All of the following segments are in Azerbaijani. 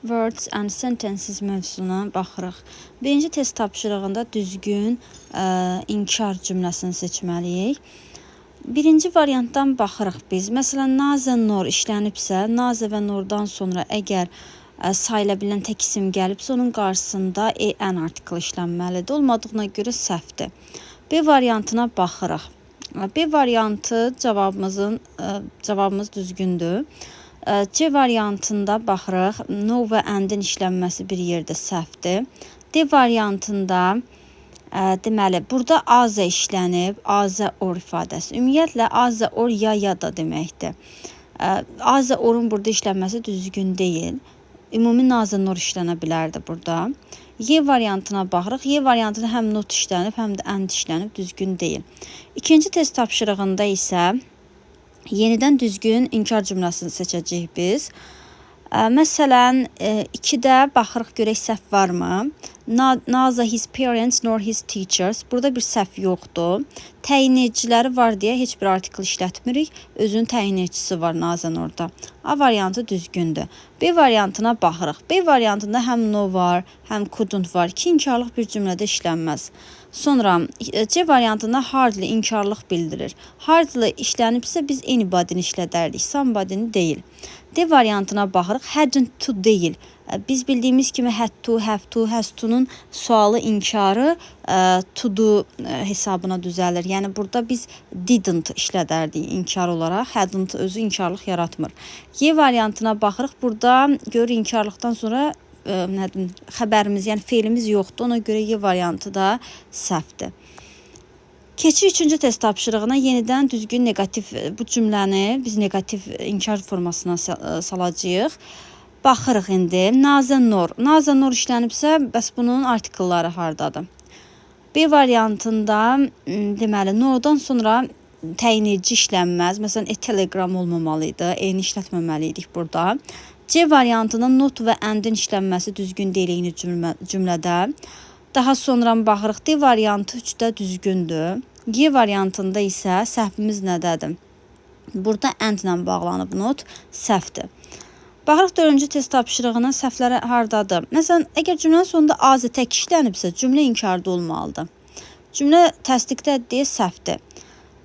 Words and sentences mövzusuna baxırıq. Birinci test tapşırığında düzgün inkar cümləsini seçməliyik. Birinci variantdan baxırıq biz. Məsələn, naze nor işlənibsə, naze və nordan sonra əgər sayıla bilən tək isim gəlibsə, onun qarşısında en artikl işlənməlidir. Olmadığına görə səhvdir. B variantına baxırıq. B variantı cavabımız düzgündür. C variantında baxırıq, no və and-in işlənməsi bir yerdə səhvdir. D variantında deməli, burada azə işlənib, azə or ifadəsi. Ümumiyyətlə, azə or ya da deməkdir. Azə orun burada işlənməsi düzgün deyil. Ümumi nazə nor işlənə bilərdi burada. Y variantına baxırıq. Y variantında həm not işlənib, həm də and işlənib, düzgün deyil. İkinci test tapşırığında isə yenidən düzgün inkar cümləsini seçəcəyik biz. Məsələn, 2-də baxırıq görək səhv varmı? Neither his parents nor his teachers. Burada bir səhv yoxdur. Təyin ediciləri var deyə heç bir artikl işlətmirik. Özünün təyin edicisi var nazən orada. A variantı düzgündür. B variantına baxırıq. B variantında həm no var, həm couldn't var. İki inkarlıq bir cümlədə işlənməz. Sonra C variantında hardly inkarlıq bildirir. Hardly işlənibsə biz anybody'ni işlədərdik, somebody'ni deyil. D variantına baxırıq. Hadn't to deyil. Biz bildiyimiz kimi had to, have to, has to'nun sualı inkarı to do hesabına düzəlir. Yəni burada biz didn't işlədərdik inkar olaraq. Hadn't özü inkarlıq yaratmır. Y variantına baxırıq. Burada görür inkarlıqdan sonra xəbərimiz, yəni feilimiz yoxdur. Ona görə Y variantı da səhvdir. Keçirik üçüncü test tapşırığına. Yenidən düzgün negativ bu cümləni biz negativ inkar formasına salacağıq. Baxırıq indi. Nazə nor. Nazə nor işlənibsə, bəs bunun artiklları hardadır? B variantında deməli nordan sonra təyin edici işlənməz. Məsələn, telegram olmamalıydı. Eyni işlətməməliydik burada. C variantında not və and-in işlənməsi düzgün deyil eyni cümlədə. Daha sonra baxırıq. D variantı 3-də düzgündür. Y variantında isə səhvimiz nədədir? Burada and-ilə bağlanıb not səhvdir. Baxırıq 4-cü test tapşırığına səhvləri hardadır? Məsələn, əgər cümlənin sonunda azə tək işlənibsə, cümlə inkarda olmalıdır. Cümlə təsdiqdə deyə səhvdir.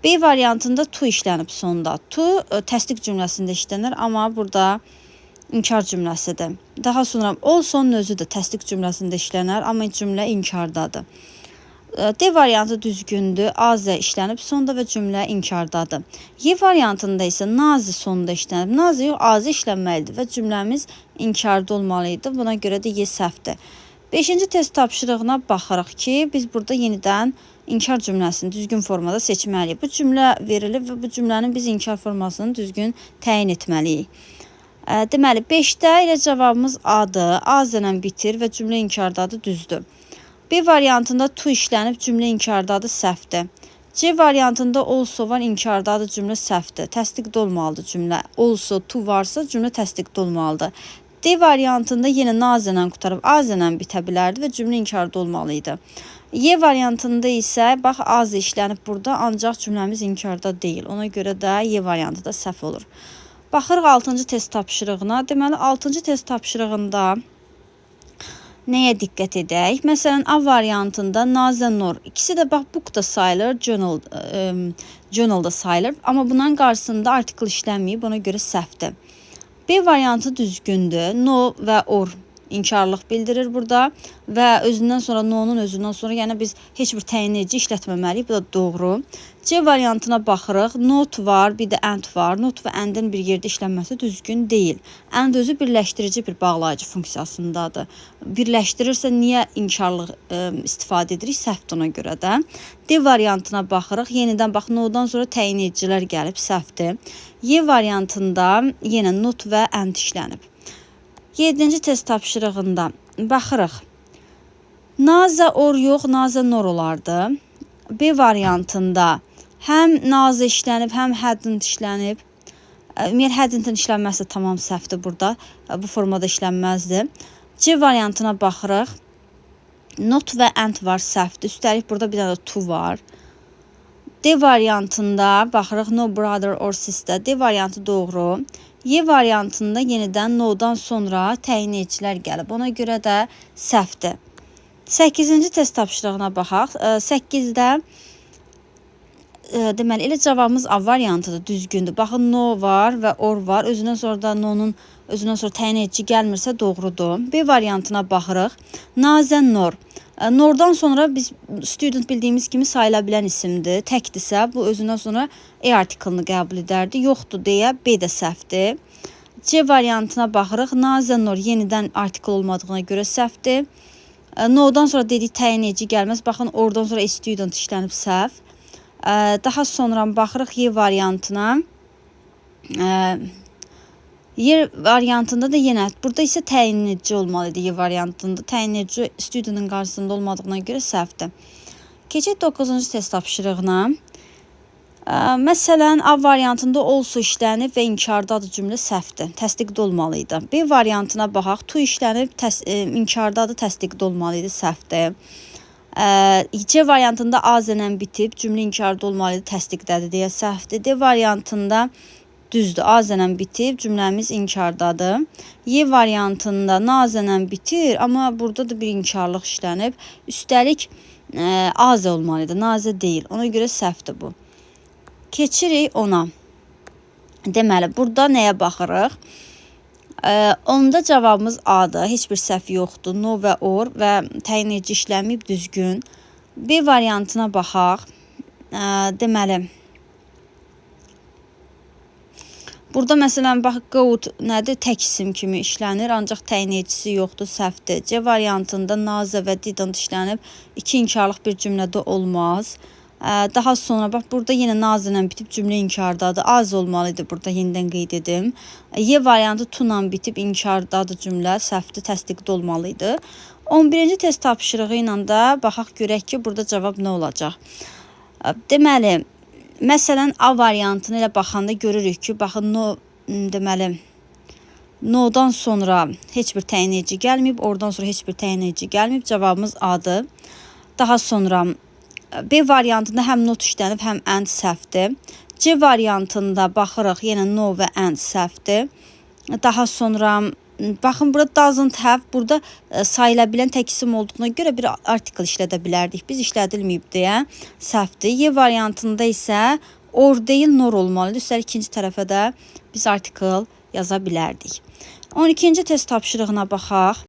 B variantında to işlənib sonunda. To təsdiq cümləsində işlənir, amma burada inkar cümləsidir. Daha sonra olsun özü də təsdiq cümləsində işlənər, amma cümlə inkardadır. D variantı düzgündür, azə işlənib sonda və cümlə inkardadır. Y variantında isə nazı sonda işlənib. Nazı yox, azə işlənməlidir və cümləmiz inkarda olmalıydı. Buna görə də Y səhvdir. 5-ci test tapşırığına baxırıq ki, biz burada yenidən inkar cümləsini düzgün formada seçməliyik. Bu cümlə verilib və bu cümlənin biz inkar formasını düzgün təyin etməliyik. Deməli, 5-də ilə cavabımız A-dır. A-zənən bitir və cümlə inkardadır, düzdür. B variantında to işlənib, cümlə inkardadır, səhvdir. C variantında also var, inkardadır, cümlə səhvdir. Təsdiqdə olmalıdır cümlə. Also, to varsa cümlə təsdiqdə olmalıdır. D variantında yenə nazənən qutarıb, A-zənən bitə bilərdi və cümlə inkarda olmalıydı. Y variantında isə, bax, az işlənib burada, ancaq cümləmiz inkarda deyil. Ona görə də Y variantı da səhv olur. Baxırıq 6-cı test tapşırığına. Deməli, 6-cı test tapşırığında nəyə diqqət edək? Məsələn, A variantında nazə nor. İkisi də bax, book da sayılır, journal da sayılır. Amma bunların qarşısında artikl işlənməyib, ona görə səhvdir. B variantı düzgündür. No və or inkarlıq bildirir burada və özündən sonra no-nun özündən sonra, yəni biz heç bir təyin edici işlətməməliyik. Bu da doğru. C variantına baxırıq. Not var, bir də and var. Not və and-in bir yerdə işlənməsi düzgün deyil. And özü birləşdirici bir bağlayıcı funksiyasındadır. Birləşdirirsə niyə inkarlıq istifadə edirik? Səhvdir ona görə də. D variantına baxırıq. Yenidən bax, no-dan sonra təyin edicilər gəlib, səhvdir. Y variantında yenə not və and işlənib. 7-ci test tapşırığında baxırıq. Nazə or yox, nazə nor olardı. B variantında həm nazə işlənib, həm hadn't işlənib. Ümumiyyətlə, hadn't-in işlənməsi tamam səhvdir burada. Bu formada işlənməzdir. C variantına baxırıq. Not və and var, səhvdir. Üstəlik burada bir dənə to var. D variantında baxırıq, no brother or sister. D variantı doğru. Y variantında yenidən no-dan sonra təyin edicilər gəlib. Ona görə də səhvdir. 8-ci test tapşırığına baxaq. 8-də deməli elə cavabımız A variantıdır, düzgündür. Baxın, no var və or var. Özündən sonra da no-nun özündən sonra təyin edici gəlmirsə doğrudur. B variantına baxırıq. Nazə Nor. Nordan sonra biz student bildiyimiz kimi sayıla bilən isimdir. Təkdirsə bu özündən sonra artiklını qəbul edərdi. Yoxdur deyə B də səhvdir. C variantına baxırıq. Nazə Nor yenidən artikl olmadığına görə səhvdir. No'dan sonra dedik təyin edici gəlməz. Baxın, oradan sonra student işlənib səhv. Daha sonra baxırıq Y variantına. Y variantında da yenə, burada isə təyin edici olmalıdır Y variantında. Təyin edici studentın qarşısında olmadığına görə səhvdir. Keçək 9-cu test tapşırığına. Məsələn, A variantında also işlənib və inkardadır cümlə səhvdir. Təsdiqdə olmalıydı. B variantına baxaq. To işlənib, inkardadır, təsdiqdə olmalıydı, səhvdir. C variantında A-zənə bitib, cümlə inkarda olmalıydı, təsdiqdədir deyə səhvdir. D variantında düzdür, A-zənə bitib, cümləmiz inkardadır. Y variantında nazənə bitir, amma burada da bir inkarlıq işlənib. Üstəlik azə olmalıydı, nazə deyil. Ona görə səhvdir bu. Keçirik ona. Deməli, burada nəyə baxırıq? Onda cavabımız A-dır. Heç bir səhv yoxdur. No və or və təyin edici işləməyib, düzgün. B variantına baxaq. Deməli, burada məsələn, bax, goat nədir? Tək isim kimi işlənir, ancaq təyin edicisi yoxdur, səhvdir. C variantında nazə və didn't işlənib, iki inkarlıq bir cümlədə olmaz. Daha sonra bax, burada yenə nazə ilə bitib cümlə inkardadır. Az olmalıydı, burada yenidən qeyd edim. Y variantı to-la bitib inkardadır cümlə, səhvdir, təsdiqdə olmalıydı. 11-ci test tapşırığı ilə də baxaq görək ki, burada cavab nə olacaq. Deməli, məsələn, A variantını elə baxanda görürük ki, baxın, no, deməli, no-dan sonra heç bir təyin edici gəlməyib, oradan sonra heç bir təyin edici gəlməyib, cavabımız A-dır. Daha sonra B variantında həm not işlənib, həm and səhvdir. C variantında baxırıq, yenə no və and səhvdir. Daha sonra, baxın, burada doesn't have, burada sayıla bilən tək isim olduğuna görə bir artikel işlədə bilərdik. Biz işlədilməyib deyə səhvdir. Y variantında isə or deyil, nor olmalıdır. Üstəlik ikinci tərəfə də biz artikel yaza bilərdik. 12-ci test tapşırığına baxaq.